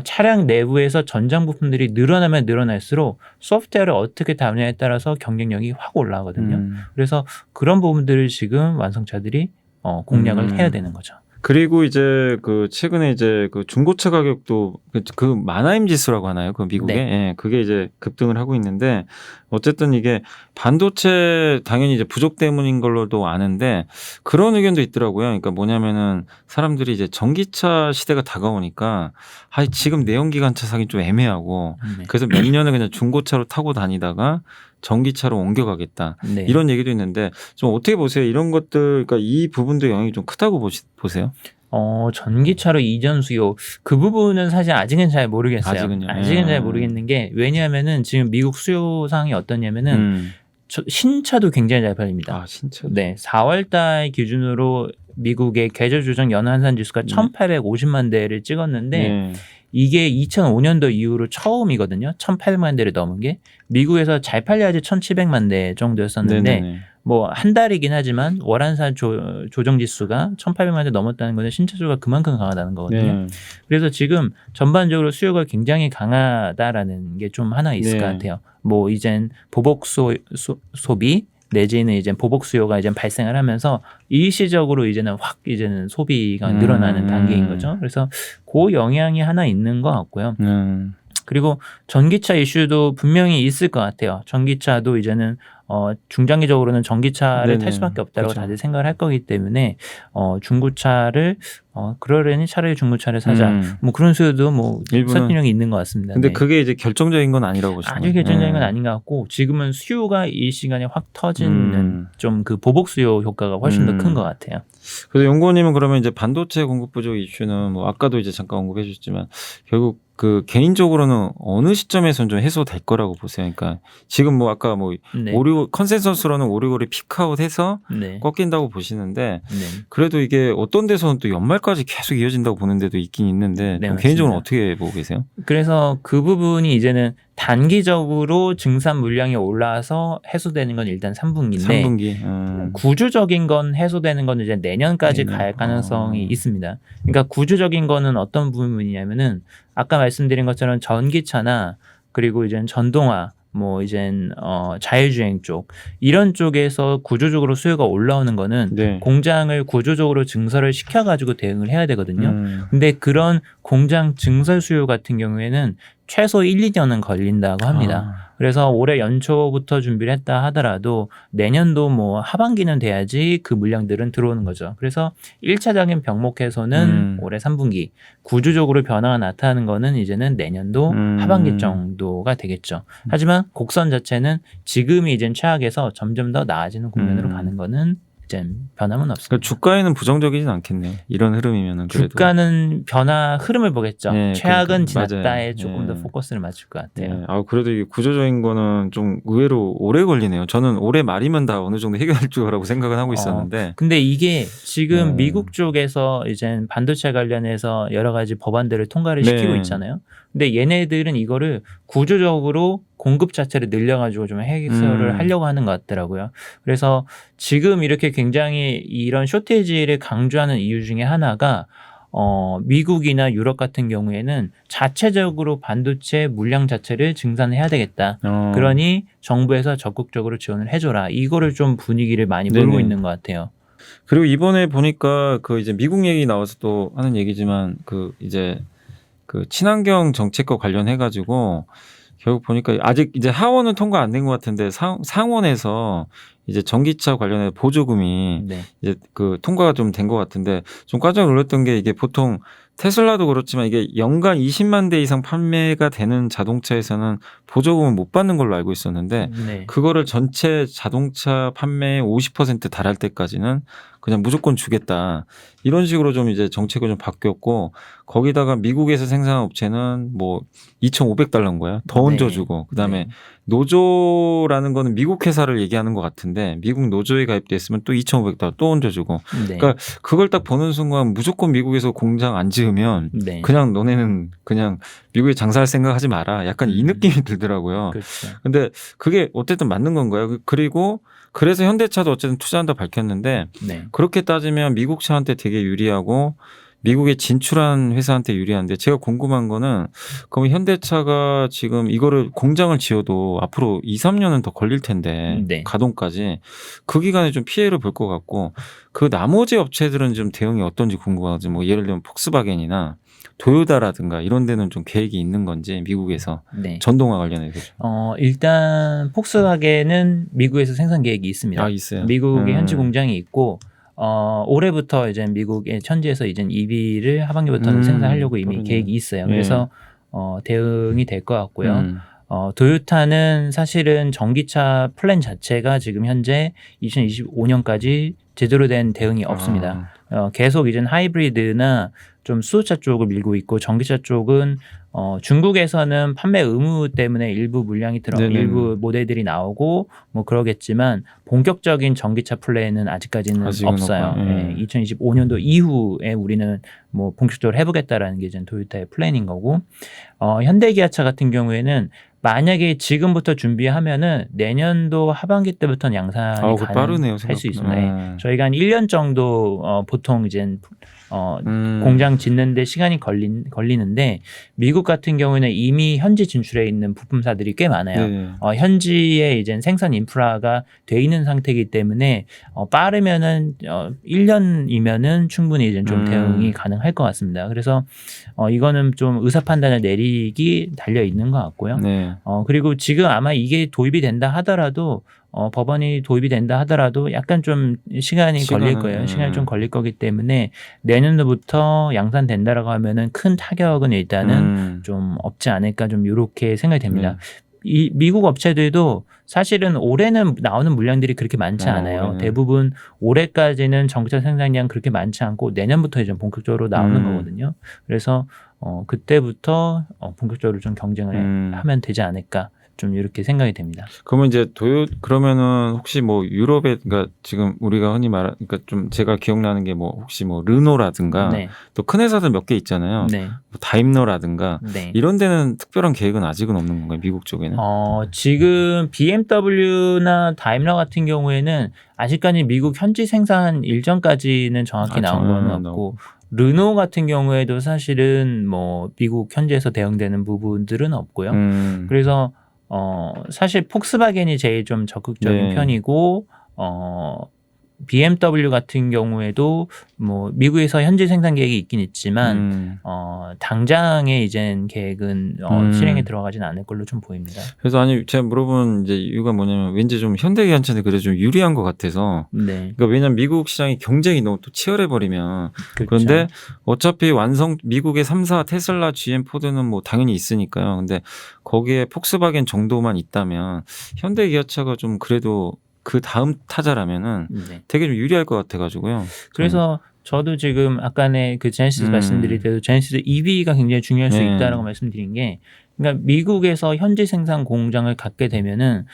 차량 내부에서 전장 부품들이 늘어나면 늘어날수록 소프트웨어를 어떻게 다루냐에 따라서 경쟁력이 확 올라가거든요. 그래서 그런 부분들을 지금 완성차들이 공략을 해야 되는 거죠. 그리고 이제 그 최근에 이제 그 중고차 가격도 그 마나임 지수라고 하나요? 그 미국에 예, 그게 이제 급등을 하고 있는데 어쨌든 이게 반도체 당연히 이제 부족 때문인 걸로도 아는데 그런 의견도 있더라고요. 그러니까 뭐냐면은 사람들이 이제 전기차 시대가 다가오니까 지금 내연기관차 사기 좀 애매하고 그래서 몇 년을 그냥 중고차로 타고 다니다가 전기차로 옮겨가겠다. 네. 이런 얘기도 있는데 좀 어떻게 보세요? 이런 것들, 그러니까 이 부분도 영향이 좀 크다고 보세요? 전기차로 이전 수요 그 부분은 사실 아직은 잘 모르겠어요. 아직은요? 아직은 잘 모르겠는 게 왜냐하면은 지금 미국 수요 상황이 어떠냐면은 신차도 굉장히 잘 팔립니다. 아, 신차. 네, 4월달 기준으로 미국의 계절 조정 연환산 지수가 1,850만 대를 찍었는데 이게 2005년도 이후로 처음이거든요. 1,800만 대를 넘은 게 미국에서 잘 팔려야지 1,700만 대 정도였었는데 뭐 한 달이긴 하지만 월한산 조정 지수가 1,800만 대 넘었다는 것은 신차 수요가 그만큼 강하다는 거거든요. 그래서 지금 전반적으로 수요가 굉장히 강하다라는 게 좀 하나 있을 것 같아요. 뭐 이젠 보복 소비 내지는 이제 보복 수요가 이제 발생을 하면서 일시적으로 이제는 소비가 늘어나는 단계인 거죠. 그래서 그 영향이 하나 있는 것 같고요. 그리고 전기차 이슈도 분명히 있을 것 같아요. 전기차도 이제는 중장기적으로는 전기차를 탈 수밖에 없다고 다들 생각을 할 거기 때문에 중고차를 그러려니 차라리 중고차를 사자. 뭐 그런 수요도 뭐 설득력이 있는 것 같습니다. 근데 그게 이제 결정적인 건 아니라고 보시나요? 아주 결정적인 건 아닌 것 같고 지금은 수요가 이 시간에 확 터지는 좀 그 보복 수요 효과가 훨씬 더 큰 것 같아요. 그래서 연구원님은 그러면 이제 반도체 공급 부족 이슈는 뭐 아까도 이제 잠깐 언급해 주셨지만 결국 그 개인적으로는 어느 시점에서는 좀 해소될 거라고 보세요. 그러니까 지금 뭐 아까 뭐 컨센서스로는 오리고리 피크아웃해서 꺾인다고 보시는데 그래도 이게 어떤 데서는 또 연말까지 계속 이어진다고 보는 데도 있긴 있는데 개인적으로 어떻게 보고 계세요? 그래서 그 부분이 이제는 단기적으로 증산 물량이 올라와서 해소되는 건 일단 3분기인데 구조적인 건 해소되는 건 이제 내년까지 갈 가능성이 있습니다. 그러니까 구조적인 거는 어떤 부분이냐면은 아까 말씀드린 것처럼 전기차나 그리고 이제 전동화 뭐 이젠 자율주행 쪽 이런 쪽에서 구조적으로 수요가 올라오는 거는 공장을 구조적으로 증설을 시켜가지고 대응을 해야 되거든요. 근데 그런 공장 증설 수요 같은 경우에는 최소 1, 2년은 걸린다고 합니다. 그래서 올해 연초부터 준비를 했다 하더라도 내년도 뭐 하반기는 돼야지 그 물량들은 들어오는 거죠. 그래서 1차적인 병목 해소는 올해 3분기, 구조적으로 변화가 나타나는 거는 이제는 내년도 하반기 정도가 되겠죠. 하지만 곡선 자체는 지금이 이젠 최악에서 점점 더 나아지는 국면으로 가는 거는 변함은 없습니다. 그러니까 주가에는 부정적이진 않겠네요. 이런 흐름이면은 그래도. 주가는 변화 흐름을 보겠죠. 최악은 지났다에 조금 더 포커스를 맞출 것 같아요. 그래도 이게 구조적인 거는 좀 의외로 오래 걸리네요. 저는 올해 말이면 다 어느 정도 해결할 거라고 생각은 하고 있었는데. 근데 이게 지금 미국 쪽에서 이제 반도체 관련해서 여러 가지 법안들을 통과를 시키고 있잖아요. 근데 얘네들은 이거를 구조적으로 공급 자체를 늘려가지고 좀 해결을 하려고 하는 것 같더라고요. 그래서 지금 이렇게 굉장히 이런 쇼티지를 강조하는 이유 중에 하나가 미국이나 유럽 같은 경우에는 자체적으로 반도체 물량 자체를 증산해야 되겠다. 그러니 정부에서 적극적으로 지원을 해줘라. 이거를 좀 분위기를 많이 몰고 있는 것 같아요. 그리고 이번에 보니까 그 이제 미국 얘기 나와서 또 하는 얘기지만 그 이제 그 친환경 정책과 관련해 가지고 결국 보니까 아직 이제 하원은 통과 안 된 것 같은데 상원에서 이제 전기차 관련해 보조금이 네. 이제 그 통과가 좀 된 것 같은데 좀 깜짝 놀랐던 게 이게 보통 테슬라도 그렇지만 이게 연간 20만 대 이상 판매가 되는 자동차에서는 보조금을 못 받는 걸로 알고 있었는데 네. 그거를 전체 자동차 판매의 50% 달할 때까지는 그냥 무조건 주겠다. 이런 식으로 좀 이제 정책이 좀 바뀌었고 거기다가 미국에서 생산한 업체는 뭐 2,500달러인 거야. 더 얹어주고 그다음에 네. 노조라는 거는 미국 회사를 얘기하는 것 같은데 미국 노조에 가입돼 있으면 또 2,500달러 또 얹어주고 네. 그러니까 그걸 딱 보는 순간 무조건 미국에서 공장 안 지으면 네. 그냥 너네는 그냥 미국에 장사할 생각하지 마라. 약간 이 느낌이 들더라고요. 그렇죠. 근데 그게 어쨌든 맞는 건가요? 그리고 그래서 현대차도 어쨌든 투자한다 밝혔는데 네. 그렇게 따지면 미국 차한테 되게 유리하고 미국에 진출한 회사한테 유리한데 제가 궁금한 거는 그럼 현대차가 지금 이거를 공장을 지어도 앞으로 2, 3년은 더 걸릴 텐데 네. 가동까지 그 기간에 좀 피해를 볼 것 같고 그 나머지 업체들은 좀 대응이 어떤지 궁금하지. 뭐 예를 들면 폭스바겐이나 도요타라든가 이런 데는 좀 계획이 있는 건지 미국에서 네. 전동화 관련해서. 일단 폭스바겐은 미국에서 생산 계획이 있습니다. 아, 있어요. 미국에 현지 공장이 있고 올해부터 이제 미국의 현지에서 이제 EV를 하반기부터는 생산하려고 이미 그러네. 계획이 있어요. 예. 그래서 대응이 될 것 같고요. 도요타는 사실은 전기차 플랜 자체가 지금 현재 2025년까지 제대로 된 대응이 없습니다. 계속 이제 하이브리드나 좀 수소차 쪽을 밀고 있고 전기차 쪽은 중국에서는 판매 의무 때문에 일부 물량이 일부 모델들이 나오고 뭐 그러겠지만 본격적인 전기차 플랜은 아직까지는 없어요. 네, 2025년도 이후에 우리는 뭐 본격적으로 해보겠다라는 게 이제 도요타의 플랜인 거고 현대기아차 같은 경우에는 만약에 지금부터 준비하면은 내년도 하반기 때부터는 양산이 가능할 수 있습니다. 네. 저희가 한 1년 정도 보통 이제 공장 짓는데 시간이 걸리는데 미국 같은 경우에는 이미 현지 진출해 있는 부품사들이 꽤 많아요. 네. 현지에 이제 생산 인프라가 돼 있는 상태이기 때문에 빠르면은 1년이면은 충분히 이제 좀 대응이 가능할 것 같습니다. 그래서 이거는 좀 의사 판단을 내리기 달려 있는 것 같고요. 네. 그리고 지금 아마 이게 도입이 된다 하더라도 법안이 도입이 된다 하더라도 약간 좀 시간이 걸릴 거예요. 시간이 좀 걸릴 거기 때문에 내년도부터 양산된다라고 하면은 큰 타격은 일단은 좀 없지 않을까 좀 이렇게 생각이 됩니다. 이 미국 업체들도 사실은 올해는 나오는 물량들이 그렇게 많지 않아요. 대부분 올해까지는 전기차 생산량 그렇게 많지 않고 내년부터 이제 본격적으로 나오는 거거든요. 그래서 그때부터 본격적으로 좀 경쟁을 하면 되지 않을까. 좀 이렇게 생각이 됩니다. 그러면 이제 그러면은 혹시 뭐 유럽에 그러니까 지금 우리가 흔히 그러니까 좀 제가 기억나는 게 뭐 혹시 뭐 르노라든가 네. 또 큰 회사들 몇 개 있잖아요. 네. 뭐 다임러라든가 네. 이런 데는 특별한 계획은 아직은 없는 건가요? 미국 쪽에는? 지금 BMW나 다임러 같은 경우에는 아직까지 미국 현지 생산 일정까지는 정확히 나온 건 없고 르노 같은 경우에도 사실은 뭐 미국 현지에서 대응되는 부분들은 없고요. 그래서 사실 폭스바겐이 제일 좀 적극적인 편이고 BMW 같은 경우에도 뭐 미국에서 현지 생산 계획이 있긴 있지만 당장의 이젠 계획은 실행에 들어가진 않을 걸로 좀 보입니다. 그래서 아니 제가 물어본 이제 이유가 뭐냐면 왠지 좀 현대기아차는 그래도 좀 유리한 것 같아서. 네. 그러니까 왜냐면 미국 시장이 경쟁이 너무 또 치열해 버리면 그렇죠. 그런데 어차피 미국의 3사 테슬라, GM, 포드는 뭐 당연히 있으니까요. 근데 거기에 폭스바겐 정도만 있다면 현대기아차가 좀 그래도 그 다음 타자라면은 되게 좀 유리할 것 같아가지고요. 그래서 저도 지금 아까의 그 제네시스 말씀드릴 때도 제네시스 EV가 굉장히 중요할 수 있다라고 말씀드린 게, 그러니까 미국에서 현지 생산 공장을 갖게 되면은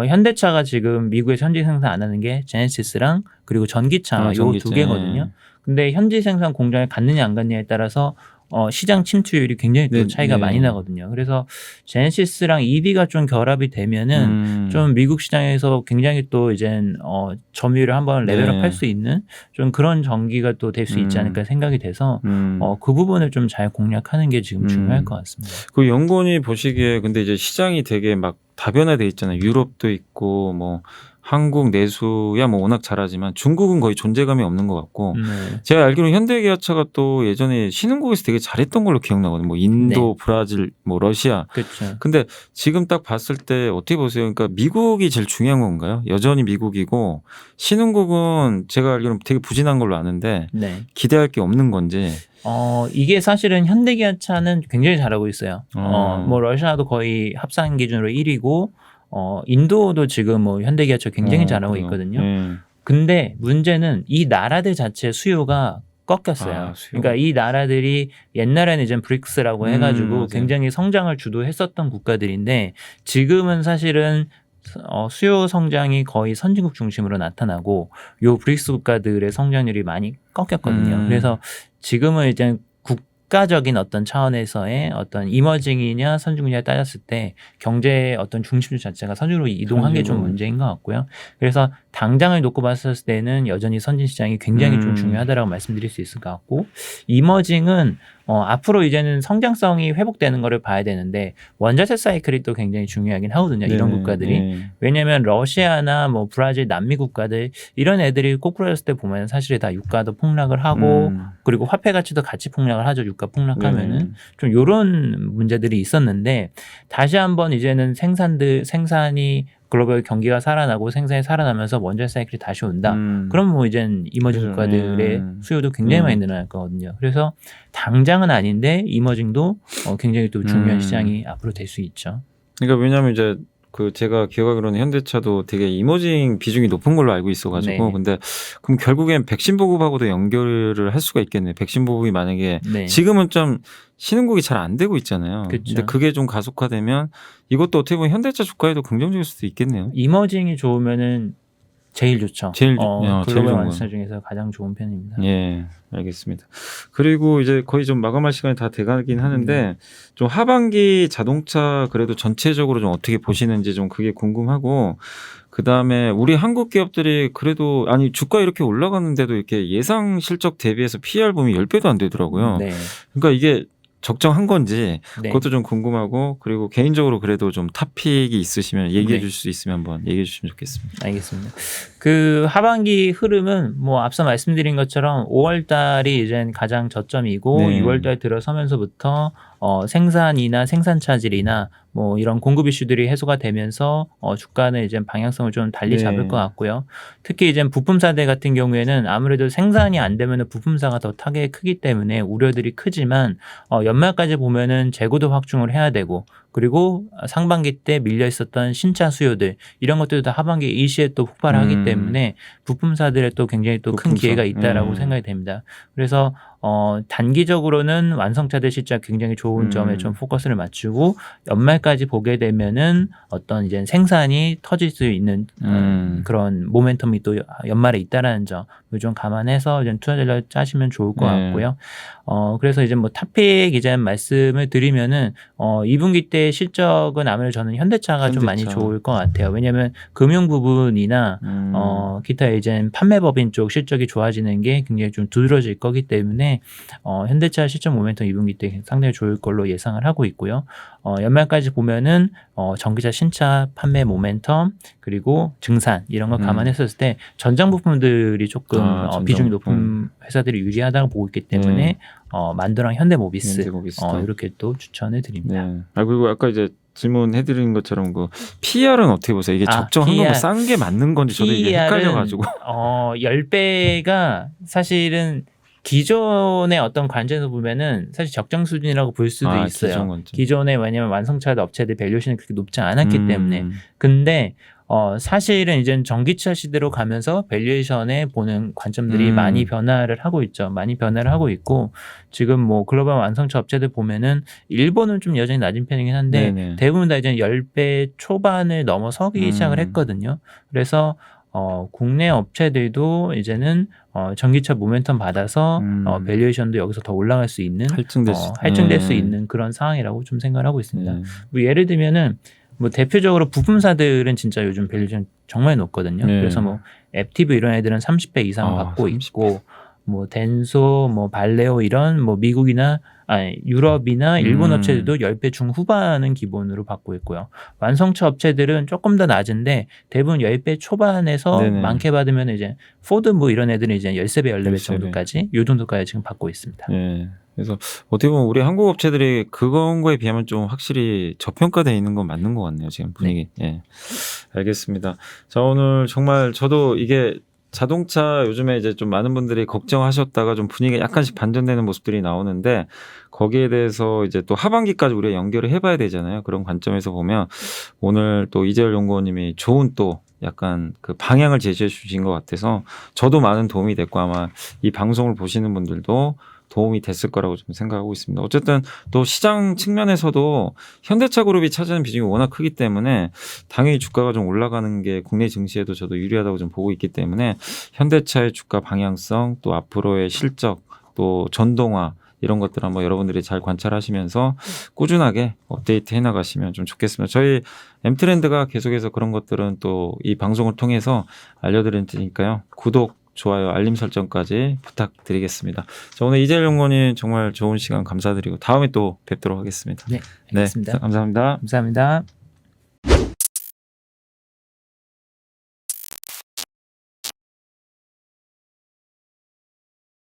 현대차가 지금 미국에서 현지 생산 안 하는 게 제네시스랑 그리고 전기차 요 두 개거든요. 근데 현지 생산 공장을 갖느냐 안 갖느냐에 따라서 시장 침투율이 굉장히 또 차이가 많이 나거든요. 그래서 제네시스랑 EV가 좀 결합이 되면은 좀 미국 시장에서 굉장히 또 이젠 점유율을 한번 레벨업할 수 있는 좀 그런 전기가 또 될 수 있지 않을까 생각이 돼서 그 부분을 좀 잘 공략하는 게 지금 중요할 것 같습니다. 그 연구원이 보시기에 근데 이제 시장이 되게 막 다변화돼 있잖아요. 유럽도 있고 뭐 한국 내수야 뭐 워낙 잘하지만 중국은 거의 존재감이 없는 것 같고 제가 알기로는 현대기아차가 또 예전에 신흥국에서 되게 잘했던 걸로 기억나거든요. 뭐 인도, 브라질, 뭐 러시아. 그렇죠. 근데 지금 딱 봤을 때 어떻게 보세요? 그러니까 미국이 제일 중요한 건가요? 여전히 미국이고 신흥국은 제가 알기로는 되게 부진한 걸로 아는데 기대할 게 없는 건지. 이게 사실은 현대기아차는 굉장히 잘하고 있어요. 뭐 러시아도 거의 합산 기준으로 1위고 인도도 지금 뭐 현대기아차 굉장히 잘하고 있거든요. 근데 문제는 이 나라들 자체 수요가 꺾였어요. 그러니까 이 나라들이 옛날에는 이제 브릭스라고 해가지고 굉장히 성장을 주도했었던 국가들인데 지금은 사실은 수요 성장이 거의 선진국 중심으로 나타나고 요 브릭스 국가들의 성장률이 많이 꺾였거든요. 그래서 지금은 이제 국가적인 어떤 차원에서의 어떤 이머징이냐 선진국이냐 따졌을 때 경제의 어떤 중심주 자체가 선진국으로 이동한 게 좀 문제인 것 같고요. 그래서 당장을 놓고 봤을 때는 여전히 선진 시장이 굉장히 좀 중요하다라고 말씀드릴 수 있을 것 같고 이머징은 앞으로 이제는 성장성이 회복되는 거를 봐야 되는데 원자재 사이클이 또 굉장히 중요하긴 하거든요. 이런 국가들이. 왜냐하면 러시아나 뭐 브라질, 남미 국가들 이런 애들이 꼬꾸라졌을 때 보면 사실 다 유가도 폭락을 하고 그리고 화폐 가치도 같이 폭락을 하죠. 유가 폭락하면은 좀 이런 문제들이 있었는데 다시 한번 이제는 생산이 글로벌 경기가 살아나고 생산이 살아나면서 원자재 사이클이 다시 온다. 그럼 뭐 이젠 이머징 국가들의 수요도 굉장히 많이 늘어날 거거든요. 그래서 당장은 아닌데 이머징도 굉장히 또 중요한 시장이 앞으로 될 수 있죠. 그러니까 왜냐하면 이제 그 제가 기억하기로는 현대차도 되게 이머징 비중이 높은 걸로 알고 있어가지고 근데 그럼 결국엔 백신 보급하고도 연결을 할 수가 있겠네요. 백신 보급이 만약에 지금은 좀 신흥국이 잘 안 되고 있잖아요. 근데 그게 좀 가속화되면 이것도 어떻게 보면 현대차 주가에도 긍정적일 수도 있겠네요. 이머징이 좋으면은 제일 좋죠. 글로벌 완성차 중에서 가장 좋은 편입니다. 예, 알겠습니다. 그리고 이제 거의 좀 마감할 시간이 다 돼가긴 하는데 좀 하반기 자동차 그래도 전체적으로 좀 어떻게 보시는지 좀 그게 궁금하고 그다음에 우리 한국 기업들이 그래도 아니 주가 이렇게 올라갔는데도 이렇게 예상 실적 대비해서 PER 보면 10배도 안 되더라고요. 그러니까 이게 적정한 건지 그것도 좀 궁금하고 그리고 개인적으로 그래도 좀 탑픽이 있으시면 얘기해 주실 수 있으면 한번 얘기해 주시면 좋겠습니다. 알겠습니다. 그 하반기 흐름은 뭐 앞서 말씀드린 것처럼 5월 달이 이제 가장 저점이고 6월 달 들어서면서부터 생산이나 생산 차질이나 뭐 이런 공급 이슈들이 해소가 되면서 주가는 이제 방향성을 좀 달리 잡을 것 같고요. 특히 이제 부품사들 같은 경우에는 아무래도 생산이 안 되면 부품사가 더 타격이 크기 때문에 우려들이 크지만 연말까지 보면은 재고도 확충을 해야 되고 그리고 상반기 때 밀려 있었던 신차 수요들 이런 것들도 다 하반기 일시에 또 폭발하기 때문에 부품사들의 또 굉장히 또 큰 기회가 있다라고 생각이 됩니다. 그래서 단기적으로는 완성차들 실적 굉장히 좋은 점에 좀 포커스를 맞추고 연말까지 보게 되면은 어떤 이제 생산이 터질 수 있는 그런 모멘텀이 또 연말에 있다라는 점을 좀 감안해서 이제 투자 전략을 짜시면 좋을 것 같고요. 그래서 이제 뭐 탑픽 이제 말씀을 드리면은 2분기 때 실적은 아무래도 저는 현대차가 좀 많이 좋을 것 같아요. 왜냐하면 금융 부분이나 기타 이제 판매법인 쪽 실적이 좋아지는 게 굉장히 좀 두드러질 거기 때문에 현대차 실적 모멘텀 2분기 때 상당히 좋을 걸로 예상을 하고 있고요. 연말까지 보면은 전기차 신차 판매 모멘텀 그리고 증산 이런 걸 감안했었을 때 전장 부품들이 조금 비중이 높은 회사들이 유리하다고 보고 있기 때문에 만두랑 현대모비스 이렇게 또 추천해 드립니다. 그리고 아까 이제 질문해드린 것처럼 그 PER은 어떻게 보세요? 이게 적정한 건가 싼 게 맞는 건지 저도 이게 헷갈려가지고 10배가 사실은 기존의 어떤 관점에서 보면은 사실 적정 수준이라고 볼 수도 있어요. 기존에 왜냐면 완성차 업체들 밸류에이션이 그렇게 높지 않았기 때문에. 근데 사실은 이제 전기차 시대로 가면서 밸류에이션에 보는 관점들이 많이 변화를 하고 있죠. 많이 변화를 하고 있고 지금 뭐 글로벌 완성차 업체들 보면은 일본은 좀 여전히 낮은 편이긴 한데 대부분 다 이제 10배 초반을 넘어서기 시작을 했거든요. 그래서 국내 업체들도 이제는 전기차 모멘텀 받아서 밸류에이션도 여기서 더 올라갈 수 있는 할증될 수 있는 그런 상황이라고 좀 생각을 하고 있습니다. 뭐 예를 들면은 뭐 대표적으로 부품사들은 진짜 요즘 밸류에이션 정말 높거든요. 그래서 뭐 앱티브 이런 애들은 30배 이상 받고 있고 뭐 덴소, 뭐 발레오 이런 뭐 미국이나 유럽이나 일본 업체들도 10배 중후반은 기본으로 받고 있고요. 완성차 업체들은 조금 더 낮은데 대부분 10배 초반에서 네네. 많게 받으면 이제 포드 뭐 이런 애들은 이제 13배, 14배 13배. 정도까지 요 정도까지 지금 받고 있습니다. 예. 그래서 어떻게 보면 우리 한국 업체들이 그런 거에 비하면 좀 확실히 저평가되어 있는 건 맞는 것 같네요. 지금 분위기. 예. 알겠습니다. 자, 오늘 정말 저도 이게 자동차 요즘에 이제 좀 많은 분들이 걱정하셨다가 좀 분위기가 약간씩 반전되는 모습들이 나오는데 거기에 대해서 이제 또 하반기까지 우리가 연결을 해봐야 되잖아요. 그런 관점에서 보면 오늘 또 이재열 연구원님이 좋은 또 약간 그 방향을 제시해 주신 것 같아서 저도 많은 도움이 됐고 아마 이 방송을 보시는 분들도 도움이 됐을 거라고 좀 생각하고 있습니다. 어쨌든 또 시장 측면에서도 현대차 그룹이 차지하는 비중이 워낙 크기 때문에 당연히 주가가 좀 올라가는 게 국내 증시에도 저도 유리하다고 좀 보고 있기 때문에 현대차의 주가 방향성 또 앞으로의 실적 또 전동화 이런 것들 한번 여러분들이 잘 관찰하시면서 꾸준하게 업데이트 해나가시면 좀 좋겠습니다. 저희 M트렌드가 계속해서 그런 것들은 또 이 방송을 통해서 알려드릴 테니까요. 구독, 좋아요, 알림 설정까지 부탁드리겠습니다. 자, 오늘 이재열 연구원님 정말 좋은 시간 감사드리고 다음에 또 뵙도록 하겠습니다. 네, 알겠습니다. 네, 감사합니다. 감사합니다.